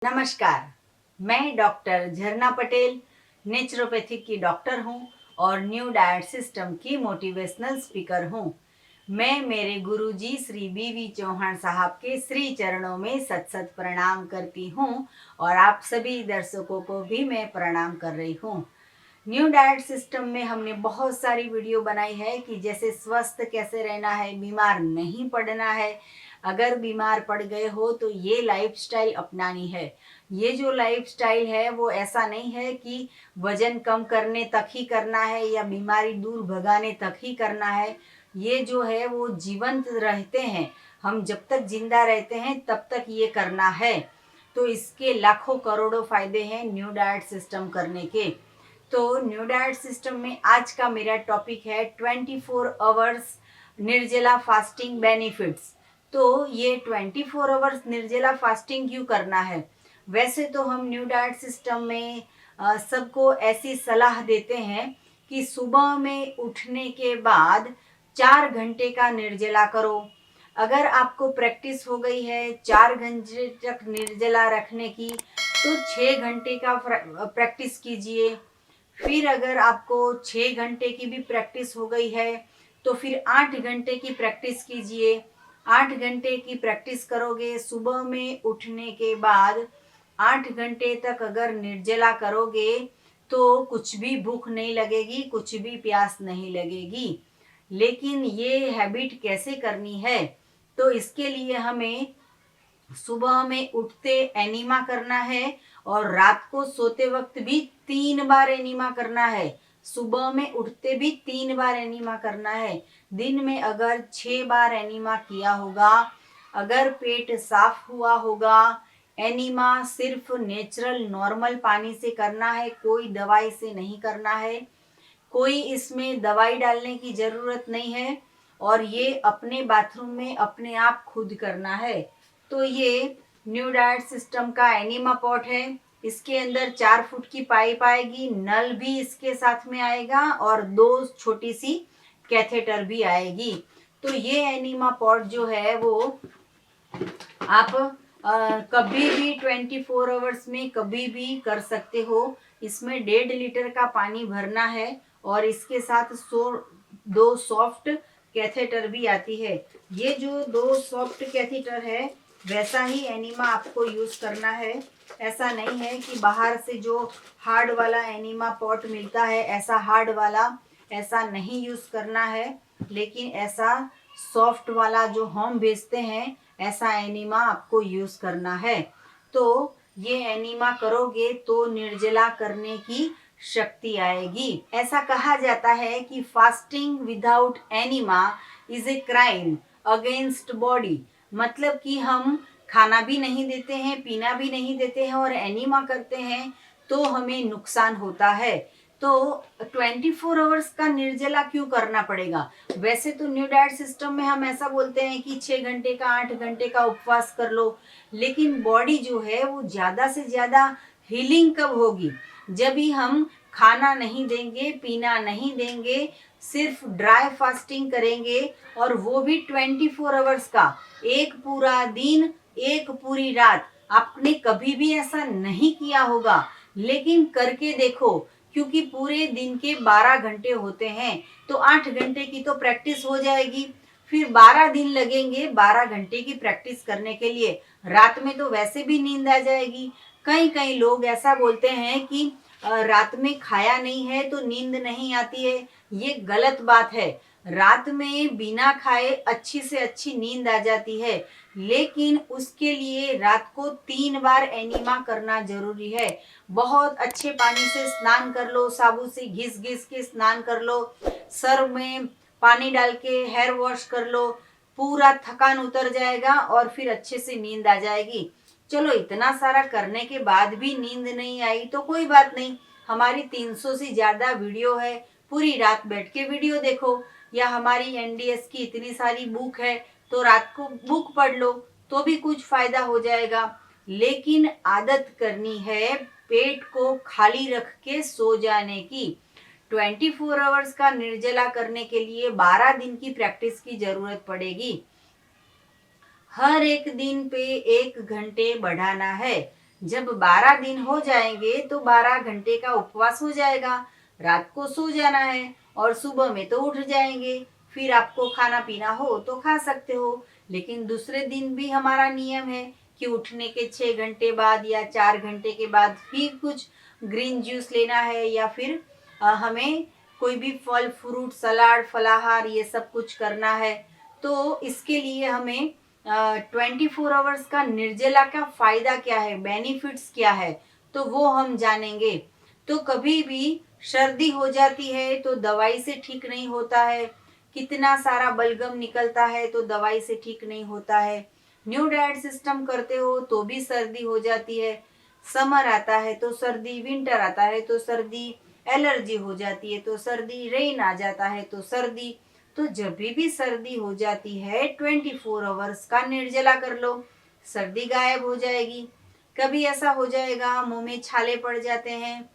नमस्कार। मैं डॉक्टर झरना पटेल नेचुरोपैथिक की डॉक्टर हूँ और न्यू डाइट सिस्टम की मोटिवेशनल स्पीकर हूँ। मैं मेरे गुरुजी श्री बीवी चौहान साहब के श्री चरणों में सत सत प्रणाम करती हूँ और आप सभी दर्शकों को भी मैं प्रणाम कर रही हूँ। न्यू डाइट सिस्टम में हमने बहुत सारी वीडियो बनाई है कि जैसे स्वस्थ कैसे रहना है, बीमार नहीं पड़ना है, अगर बीमार पड़ गए हो तो ये लाइफस्टाइल अपनानी है। ये जो लाइफस्टाइल है वो ऐसा नहीं है कि वजन कम करने तक ही करना है या बीमारी दूर भगाने तक ही करना है। ये जो है वो जीवंत रहते हैं, हम जब तक जिंदा रहते हैं तब तक ये करना है। तो इसके लाखों करोड़ों फायदे हैं न्यू डाइट सिस्टम करने के। तो न्यू डाइट सिस्टम में आज का मेरा टॉपिक है 24 आवर्स निर्जला फास्टिंग बेनिफिट्स। तो ये 24 आवर्स निर्जला फास्टिंग क्यों करना है? वैसे तो हम न्यू डाइट सिस्टम में सबको ऐसी सलाह देते हैं कि सुबह में उठने के बाद 4 घंटे का निर्जला करो। अगर आपको प्रैक्टिस हो गई है 4 घंटे तक निर्जला रखने की तो 6 घंटे का प्रैक्टिस कीजिए। फिर अगर आपको 6 घंटे की भी प्रैक्टिस हो गई है तो फिर 8 घंटे की प्रैक्टिस कीजिए। 8 घंटे की प्रैक्टिस करोगे, सुबह में उठने के बाद 8 घंटे तक अगर निर्जला करोगे तो कुछ भी भूख नहीं लगेगी, कुछ भी प्यास नहीं लगेगी। लेकिन ये हैबिट कैसे करनी है? तो इसके लिए हमें सुबह में उठते एनीमा करना है और रात को सोते वक्त भी 3 बार एनीमा करना है। सुबह में उठते भी 3 बार एनीमा करना है। दिन में अगर 6 बार एनीमा किया होगा, अगर पेट साफ हुआ होगा, एनीमा सिर्फ नेचुरल नॉर्मल पानी से करना है, कोई दवाई से नहीं करना है। कोई इसमें दवाई डालने की ज़रूरत नहीं है और ये अपने बाथरूम में अपने आप खुद करना है। तो ये न्यू डाइट सिस्टम का एनीमा पॉट है। इसके अंदर 4 फुट की पाइप आएगी, नल भी इसके साथ में आएगा और 2 छोटी सी कैथेटर भी आएगी। तो ये एनीमा पॉट जो है वो आप कभी भी 24 आवर्स में कभी भी कर सकते हो। इसमें 1.5 लीटर का पानी भरना है और इसके साथ 2 सॉफ्ट कैथेटर भी आती है। ये जो 2 सॉफ्ट कैथेटर है वैसा ही एनीमा आपको यूज करना है। ऐसा नहीं है कि बाहर से जो हार्ड वाला एनीमा पॉट मिलता है ऐसा हार्ड वाला ऐसा नहीं यूज करना है, लेकिन ऐसा सॉफ्ट वाला जो हम बेचते हैं ऐसा एनीमा आपको यूज करना है। तो ये एनीमा करोगे तो निर्जला करने की शक्ति आएगी। ऐसा कहा जाता है कि fasting without enema is a crime against body. मतलब कि हम खाना भी नहीं देते हैं, पीना भी नहीं देते हैं और एनीमा करते हैं तो हमें नुकसान होता है। तो 24 आवर्स का निर्जला क्यों करना पड़ेगा? वैसे तो न्यू डाइट सिस्टम में हम ऐसा बोलते हैं कि 6 घंटे का 8 घंटे का उपवास कर लो, लेकिन बॉडी जो है वो ज़्यादा से ज़्यादा हीलिंग कब होगी? जब भी हम खाना नहीं देंगे, पीना नहीं देंगे, सिर्फ ड्राई फास्टिंग करेंगे और वो भी 24 आवर्स का, एक पूरा दिन, एक पूरी रात। आपने कभी भी ऐसा नहीं किया होगा, लेकिन करके देखो, क्योंकि पूरे दिन के 12 घंटे होते हैं तो 8 घंटे की तो प्रैक्टिस हो जाएगी। फिर 12 दिन लगेंगे 12 घंटे की प्रैक्टिस करने के लिए। रात में तो वैसे भी नींद आ जाएगी। कई कई लोग ऐसा बोलते हैं कि रात में खाया नहीं है तो नींद नहीं आती है। ये गलत बात है। रात में बिना खाए अच्छी से अच्छी नींद आ जाती है, लेकिन उसके लिए रात को 3 बार एनीमा करना जरूरी है। बहुत अच्छे पानी से स्नान कर लो, साबुन से घिस घिस के स्नान कर लो, सर में पानी डाल के हेयर वॉश कर लो, पूरा थकान उतर जाएगा और फिर अच्छे से नींद आ जाएगी। चलो इतना सारा करने के बाद भी नींद नहीं आई तो कोई बात नहीं, हमारी 300 से ज़्यादा वीडियो है, पूरी रात बैठ के वीडियो देखो, या हमारी एनडीएस की इतनी सारी बुक है तो रात को बुक पढ़ लो तो भी कुछ फायदा हो जाएगा। लेकिन आदत करनी है पेट को खाली रख के सो जाने की। 24 आवर्स का निर्जला करने के लिए 12 दिन की प्रैक्टिस की जरूरत पड़ेगी। हर एक दिन पे 1 घंटे बढ़ाना है। जब 12 दिन हो जाएंगे तो 12 घंटे का उपवास हो जाएगा। रात को सो जाना है और सुबह में तो उठ जाएंगे। फिर आपको खाना पीना हो तो खा सकते हो। लेकिन दूसरे दिन भी हमारा नियम है कि उठने के 6 घंटे बाद या 4 घंटे के बाद फिर कुछ ग्रीन जूस लेना है, या फिर हमें कोई भी फल फ्रूट सलाद फलाहार ये सब कुछ करना है। तो इसके लिए हमें 24 आवर्स का निर्जला का फायदा क्या है, बेनिफिट्स क्या है, तो वो हम जानेंगे। तो कभी भी सर्दी हो जाती है तो दवाई से ठीक नहीं होता है। कितना सारा बलगम निकलता है तो दवाई से ठीक नहीं होता है। न्यू डाइट सिस्टम करते हो तो भी सर्दी हो जाती है। समर आता है तो सर्दी, विंटर आता है तो सर्दी, एलर्जी हो जाती है तो सर्दी, रेन आ जाता है तो सर्दी। तो जब भी सर्दी हो जाती है 24 आवर्स का निर्जला कर लो, सर्दी गायब हो जाएगी। कभी ऐसा हो जाएगा मुंह में छाले पड़ जाते हैं,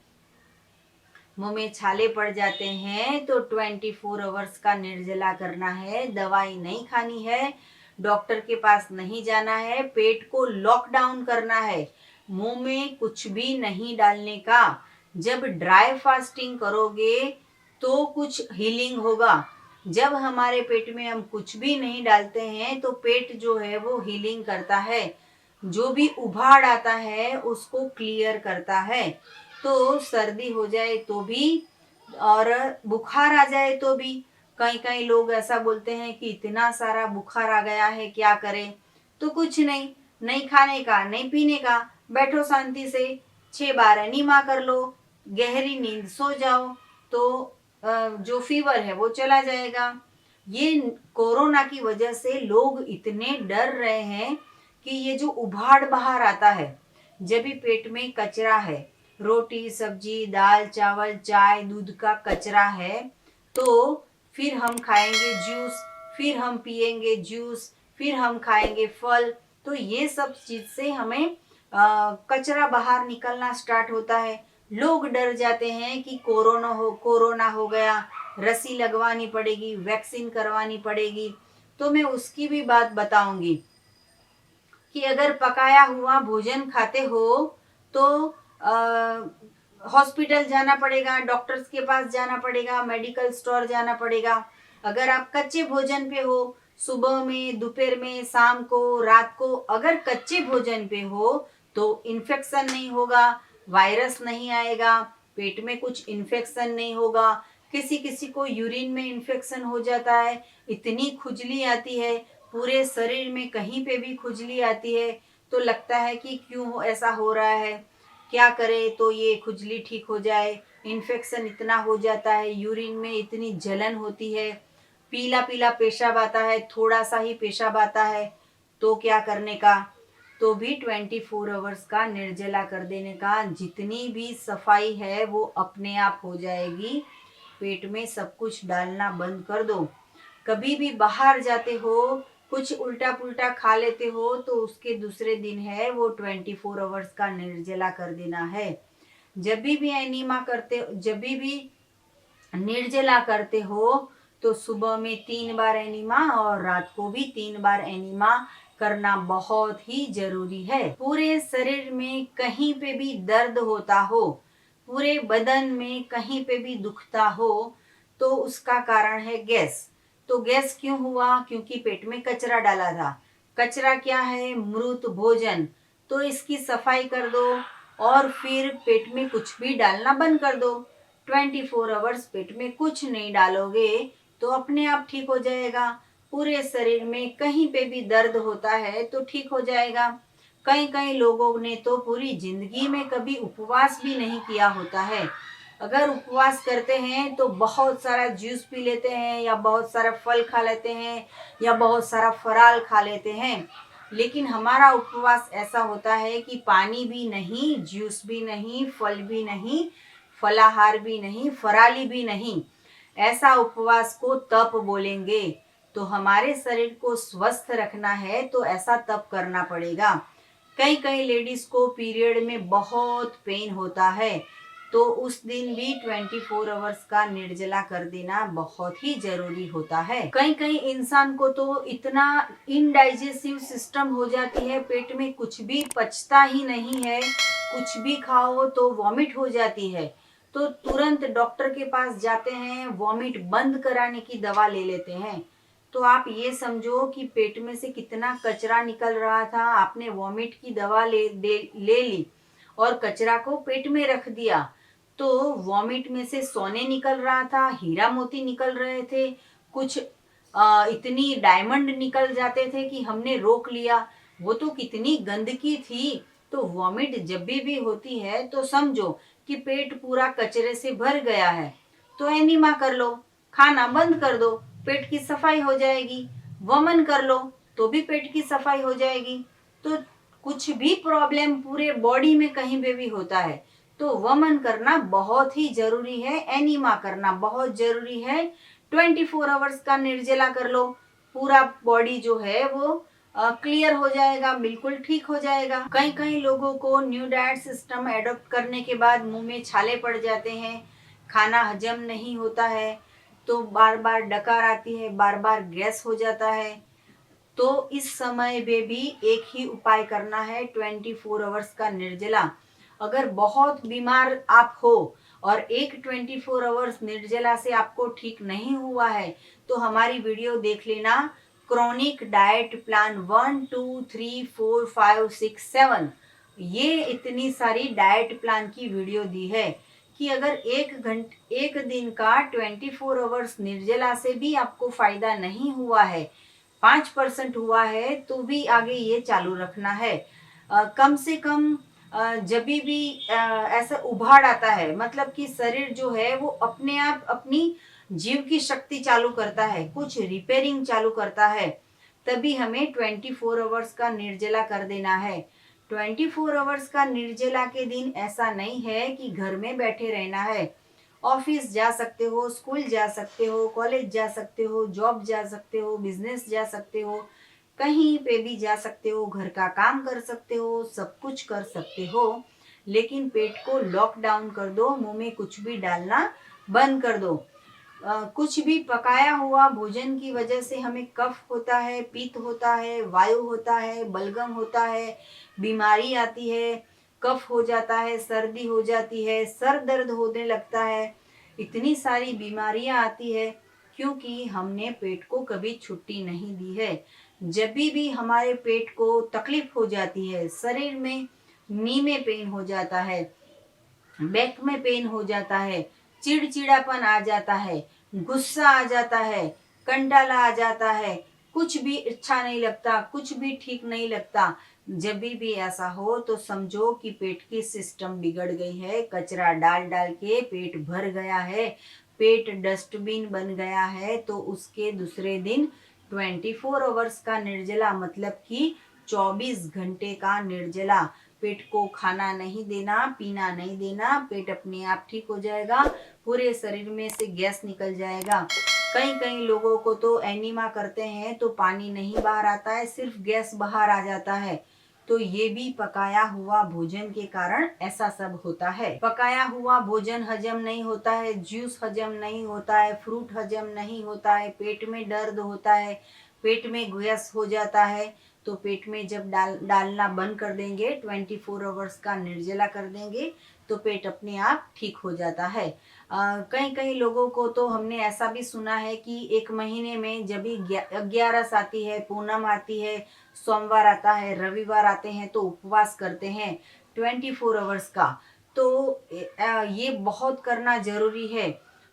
मुंह में छाले पड़ जाते हैं तो 24 आवर्स का निर्जला करना है। दवाई नहीं खानी है, डॉक्टर के पास नहीं जाना है, पेट को लॉकडाउन करना है, मुंह में कुछ भी नहीं डालने का। जब ड्राई फास्टिंग करोगे तो कुछ हीलिंग होगा। जब हमारे पेट में हम कुछ भी नहीं डालते हैं तो पेट जो है वो हीलिंग करता है, जो भी उभाड़ आता है उसको क्लियर करता है। तो सर्दी हो जाए तो भी और बुखार आ जाए तो भी, कई कई लोग ऐसा बोलते हैं कि इतना सारा बुखार आ गया है क्या करें। तो कुछ नहीं, नहीं खाने का नहीं पीने का, बैठो शांति से, 6 बार एनीमा कर लो, गहरी नींद सो जाओ, तो जो फीवर है वो चला जाएगा। ये कोरोना की वजह से लोग इतने डर रहे हैं कि ये जो उभाड़ बाहर आता है, जब भी पेट में कचरा है, रोटी सब्जी दाल चावल चाय दूध का कचरा है, तो फिर हम खाएंगे जूस, फिर हम पिएंगे जूस, फिर हम खाएंगे फल। तो ये सब चीज से हमें कचरा बाहर निकलना स्टार्ट होता है। लोग डर जाते हैं कि कोरोना हो गया, रस्सी लगवानी पड़ेगी, वैक्सीन करवानी पड़ेगी। तो मैं उसकी भी बात बताऊंगी कि अगर पकाया हुआ भोजन खाते हो तो हॉस्पिटल जाना पड़ेगा, डॉक्टर्स के पास जाना पड़ेगा, मेडिकल स्टोर जाना पड़ेगा। अगर आप कच्चे भोजन पे हो, सुबह में दोपहर में शाम को रात को अगर कच्चे भोजन पे हो तो इन्फेक्शन नहीं होगा, वायरस नहीं आएगा, पेट में कुछ इन्फेक्शन नहीं होगा। किसी किसी को यूरिन में इन्फेक्शन हो जाता है, इतनी खुजली आती है, पूरे शरीर में कहीं पे भी खुजली आती है, तो लगता है कि क्यों ऐसा हो रहा है, क्या करे तो ये खुजली ठीक हो जाए। इन्फेक्शन इतना हो जाता है, यूरिन में इतनी जलन होती है, पीला पीला पेशाब आता है, थोड़ा सा ही पेशाब आता है, तो क्या करने का। तो भी 24 आवर्स का निर्जला कर देने का, जितनी भी सफाई है वो अपने आप हो जाएगी। पेट में सब कुछ डालना बंद कर दो। कभी भी बाहर जाते हो, कुछ उल्टा पुल्टा खा लेते हो तो उसके दूसरे दिन है वो 24 आवर्स का निर्जला कर देना है। जब भी एनीमा करते, जब भी निर्जला करते हो तो सुबह में 3 बार एनीमा और रात को भी 3 बार एनीमा करना बहुत ही जरूरी है। पूरे शरीर में कहीं पे भी दर्द होता हो, पूरे बदन में कहीं पे भी दुखता हो, तो उसका कारण है गैस। तो गैस क्यों हुआ? क्योंकि पेट में कचरा डाला था। कचरा क्या है? मृत भोजन। तो इसकी सफाई कर दो और फिर पेट में कुछ भी डालना बंद कर दो। 24 आवर्स पेट में कुछ नहीं डालोगे तो अपने आप ठीक हो जाएगा। पूरे शरीर में कहीं पे भी दर्द होता है तो ठीक हो जाएगा। कई कई लोगों ने तो पूरी जिंदगी में कभी उपवास भी नहीं किया होता है। अगर उपवास करते हैं तो बहुत सारा जूस पी लेते हैं या बहुत सारा फल खा लेते हैं या बहुत सारा फराल खा लेते हैं। लेकिन हमारा उपवास ऐसा होता है कि पानी भी नहीं, जूस भी नहीं, फल भी नहीं, फलाहार भी नहीं, फराली भी नहीं। ऐसा उपवास को तप बोलेंगे। तो हमारे शरीर को स्वस्थ रखना है तो ऐसा तप करना पड़ेगा। कई कई लेडीज को पीरियड में बहुत पेन होता है, तो उस दिन भी 24 आवर्स का निर्जला कर देना बहुत ही जरूरी होता है। कई कई इंसान को तो इतना इनडाइजेस्टिव सिस्टम हो जाती है, पेट में कुछ भी पचता ही नहीं है, कुछ भी खाओ तो वॉमिट हो जाती है, तो तुरंत डॉक्टर के पास जाते हैं, वॉमिट बंद कराने की दवा ले लेते हैं। तो आप ये समझो कि पेट में से कितना कचरा निकल रहा था, आपने वॉमिट की दवा ले ली और कचरा को पेट में रख दिया, तो वॉमिट में से सोने निकल रहा था, हीरा मोती निकल रहे थे, कुछ इतनी डायमंड निकल जाते थे कि हमने रोक लिया। वो तो कितनी गंदगी थी। तो वॉमिट जब भी होती है तो समझो कि पेट पूरा कचरे से भर गया है, तो एनीमा कर लो, खाना बंद कर दो, पेट की सफाई हो जाएगी। वमन कर लो तो भी पेट की सफाई हो जाएगी। तो कुछ भी प्रॉब्लम पूरे बॉडी में कहीं पे भी होता है तो वमन करना बहुत ही जरूरी है, एनीमा करना बहुत जरूरी है। 24 आवर्स का निर्जला कर लो, पूरा बॉडी जो है वो क्लियर हो जाएगा, बिल्कुल ठीक हो जाएगा। कई कई लोगों को न्यू डाइट सिस्टम एडॉप्ट करने के बाद मुंह में छाले पड़ जाते हैं, खाना हजम नहीं होता है, तो बार बार डकार आती है, बार बार गैस हो जाता है। तो इस समय में भी एक ही उपाय करना है, 24 आवर्स का निर्जला। अगर बहुत बीमार आप हो और एक 24 आवर्स निर्जला से आपको ठीक नहीं हुआ है तो हमारी वीडियो देख लेना, क्रॉनिक डाइट प्लान 1 2 3 4 5 6 7। ये इतनी सारी डाइट प्लान की वीडियो दी है कि अगर एक दिन का 24 आवर्स निर्जला से भी आपको फायदा नहीं हुआ है, 5% हुआ है, तो भी आगे ये चालू रखना है। कम से कम जब भी ऐसा उभाड़ आता है, मतलब कि शरीर जो है वो अपने आप अपनी जीव की शक्ति चालू करता है, कुछ रिपेयरिंग चालू करता है, तभी हमें 24 आवर्स का निर्जला कर देना है। 24 आवर्स का निर्जला के दिन ऐसा नहीं है कि घर में बैठे रहना है। ऑफिस जा सकते हो, स्कूल जा सकते हो, कॉलेज जा सकते हो, जॉब जा सकते हो, बिजनेस जा सकते हो, कहीं पे भी जा सकते हो, घर का काम कर सकते हो, सब कुछ कर सकते हो, लेकिन पेट को लॉकडाउन कर दो, मुंह में कुछ भी डालना बंद कर दो। कुछ भी पकाया हुआ भोजन की वजह से हमें कफ होता है, पित्त होता है, वायु होता है, बलगम होता है, बीमारी आती है, कफ हो जाता है, सर्दी हो जाती है, सर दर्द होने लगता है, इतनी सारी बीमारियां आती है क्योंकि हमने पेट को कभी छुट्टी नहीं दी है। जब भी हमारे पेट को तकलीफ हो जाती है, शरीर में नी में पेन हो जाता है, बैक में पेन हो जाता है, चिड़चिड़ापन आ जाता है, गुस्सा आ जाता है, कंटाला आ जाता है, कुछ भी अच्छा नहीं लगता, कुछ भी ठीक नहीं लगता, जब भी ऐसा हो तो समझो कि पेट की सिस्टम बिगड़ गई है, कचरा डाल डाल के पेट भर गया है, पेट डस्टबिन बन गया है। तो उसके दूसरे दिन 24 आवर्स का निर्जला, मतलब कि 24 घंटे का निर्जला, पेट को खाना नहीं देना, पीना नहीं देना, पेट अपने आप ठीक हो जाएगा, पूरे शरीर में से गैस निकल जाएगा। कई कई लोगों को तो एनीमा करते हैं तो पानी नहीं बाहर आता है, सिर्फ गैस बाहर आ जाता है। तो ये भी पकाया हुआ भोजन के कारण ऐसा सब होता है। पकाया हुआ भोजन हजम नहीं होता है, जूस हजम नहीं होता है, फ्रूट हजम नहीं होता है, पेट में दर्द होता है, पेट में गैस हो जाता है। तो पेट में जब डालना बंद कर देंगे, 24 आवर्स का निर्जला कर देंगे, तो पेट अपने आप ठीक हो जाता है। कई कई लोगों को तो हमने ऐसा भी सुना है कि एक महीने में जब भी 11 आती है, पूनम आती है, सोमवार आता है, रविवार आते हैं, तो उपवास करते हैं 24 आवर्स का। तो ये बहुत करना जरूरी है।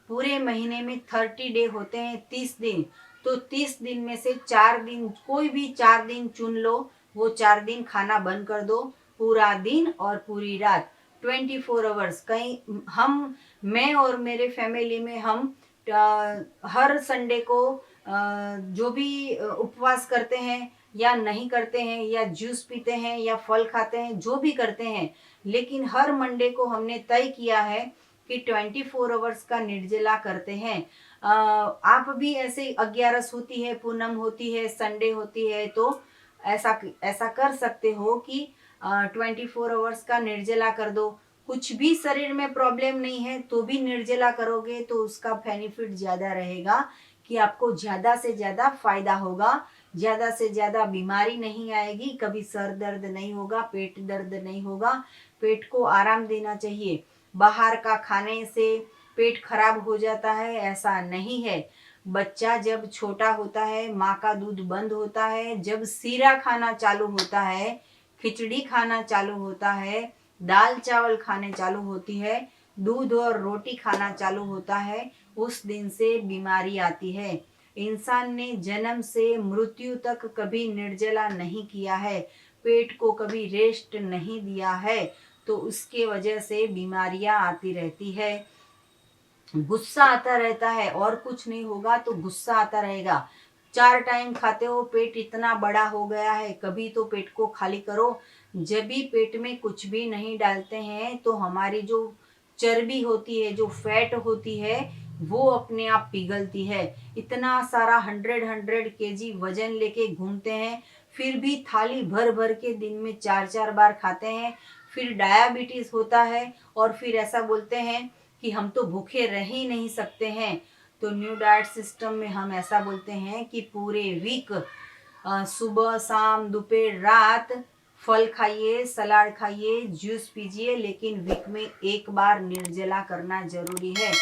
पूरे महीने में 30 डे होते हैं, 30 दिन, तो 30 दिन में से 4 दिन, कोई भी 4 दिन चुन लो, वो 4 दिन खाना बंद कर दो, पूरा दिन और पूरी रात 24 आवर्स। कहीं मैं और मेरे फैमिली में हम हर संडे को जो भी उपवास करते हैं या नहीं करते हैं, या जूस पीते हैं या फल खाते हैं, जो भी करते हैं, लेकिन हर मंडे को हमने तय किया है कि 24 आवर्स का निर्जला करते हैं। आप भी ऐसे 11 होती है, पूनम होती है, संडे होती है, तो ऐसा ऐसा कर सकते हो कि 24 आवर्स का निर्जला कर दो। कुछ भी शरीर में प्रॉब्लम नहीं है तो भी निर्जला करोगे तो उसका बेनिफिट ज़्यादा रहेगा कि आपको ज़्यादा से ज़्यादा फायदा होगा, ज़्यादा से ज़्यादा बीमारी नहीं आएगी, कभी सर दर्द नहीं होगा, पेट दर्द नहीं होगा। पेट को आराम देना चाहिए। बाहर का खाने से पेट खराब हो जाता है ऐसा नहीं है। बच्चा जब छोटा होता है, माँ का दूध बंद होता है, जब सीरा खाना चालू होता है, खिचड़ी खाना चालू होता है, दाल चावल खाने चालू होती है, दूध और रोटी खाना चालू होता है, उस दिन से बीमारी आती है। इंसान ने जन्म से मृत्यु तक कभी निर्जला नहीं किया है, पेट को कभी रेस्ट नहीं दिया है, तो उसके वजह से बीमारियां आती रहती है। गुस्सा आता रहता है और कुछ नहीं होगा तो गुस्सा आता रहेगा। 4 टाइम खाते हो, पेट इतना बड़ा हो गया है, कभी तो पेट को खाली करो। जब भी पेट में कुछ भी नहीं डालते हैं तो हमारी जो चर्बी होती है, जो फैट होती है, वो अपने आप पिघलती है। इतना सारा 100 केजी वजन लेके घूमते हैं, फिर भी थाली भर भर के दिन में 4-4 बार खाते हैं, फिर डायबिटीज होता है और फिर ऐसा बोलते हैं कि हम तो भूखे रह ही नहीं सकते हैं। तो न्यू डाइट सिस्टम में हम ऐसा बोलते हैं कि पूरे वीक सुबह शाम दोपहर रात फल खाइए, सलाद खाइए, जूस पीजिए, लेकिन वीक में एक बार निर्जला करना जरूरी है।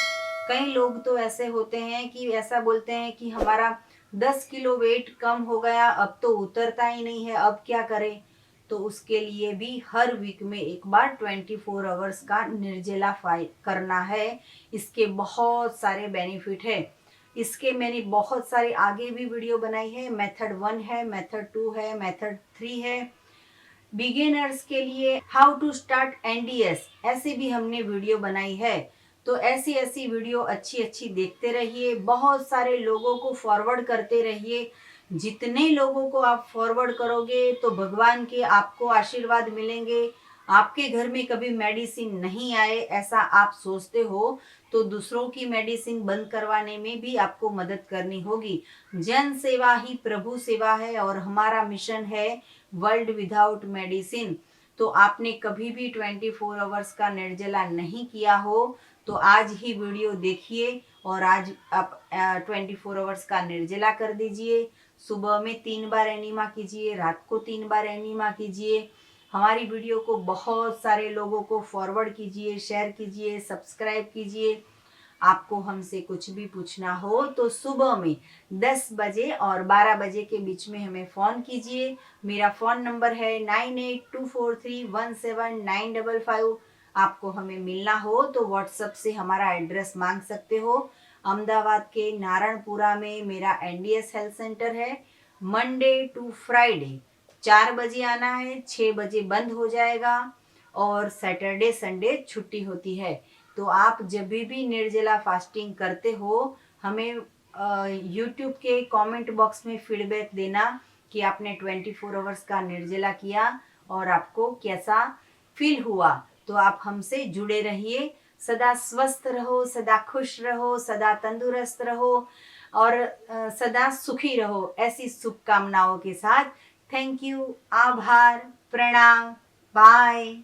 कई लोग तो ऐसे होते हैं कि ऐसा बोलते हैं कि हमारा 10 किलो वेट कम हो गया, अब तो उतरता ही नहीं है, अब क्या करें। तो उसके लिए भी हर वीक में एक बार 24 आवर्स का निर्जला करना है। इसके बहुत सारे बेनिफिट है। इसके मैंने बहुत सारे आगे भी वीडियो बनाई है। मेथड 1 है, मेथड 2 है, मेथड 3 है। बिगिनर्स के लिए हाउ टू स्टार्ट एनडीएस ऐसे भी हमने वीडियो बनाई है। तो ऐसी ऐसी वीडियो अच्छी अच्छी देखते रहिए, बहुत सारे लोगों को फॉरवर्ड करते रहिए। जितने लोगों को आप फॉरवर्ड करोगे तो भगवान के आपको आशीर्वाद मिलेंगे। आपके घर में कभी मेडिसिन नहीं आए ऐसा आप सोचते हो तो दूसरों की मेडिसिन बंद करवाने में भी आपको मदद करनी होगी। जन सेवा ही प्रभु सेवा है और हमारा मिशन है वर्ल्ड विदाउट मेडिसिन। तो आपने कभी भी 24 आवर्स का निर्जला नहीं किया हो तो आज ही वीडियो देखिए और आज आप 24 आवर्स का निर्जला कर दीजिए। सुबह में 3 बार एनिमा कीजिए, रात को 3 बार एनिमा कीजिए। हमारी वीडियो को बहुत सारे लोगों को फॉरवर्ड कीजिए, शेयर कीजिए, सब्सक्राइब कीजिए। आपको हमसे कुछ भी पूछना हो तो सुबह में 10 बजे और 12 बजे के बीच में हमें फ़ोन कीजिए। मेरा फ़ोन नंबर है 9824317955। आपको हमें मिलना हो तो व्हाट्सएप से हमारा एड्रेस मांग सकते हो। अहमदाबाद के नारायणपुरा में मेरा एनडीएस हेल्थ सेंटर है। मंडे टू फ्राइडे 4 बजे आना है, 6 बजे बंद हो जाएगा और सैटरडे संडे छुट्टी होती है। तो आप जब भी निर्जला फास्टिंग करते हो हमें यूट्यूब के कमेंट बॉक्स में फीडबैक देना कि आपने 24 आवर्स का निर्जला किया और आपको कैसा फील हुआ। तो आप हमसे जुड़े रहिए। सदा स्वस्थ रहो, सदा खुश रहो, सदा तंदुरुस्त रहो और सदा सुखी रहो, ऐसी शुभकामनाओं के साथ। थैंक यू, आभार, प्रणाम, बाय।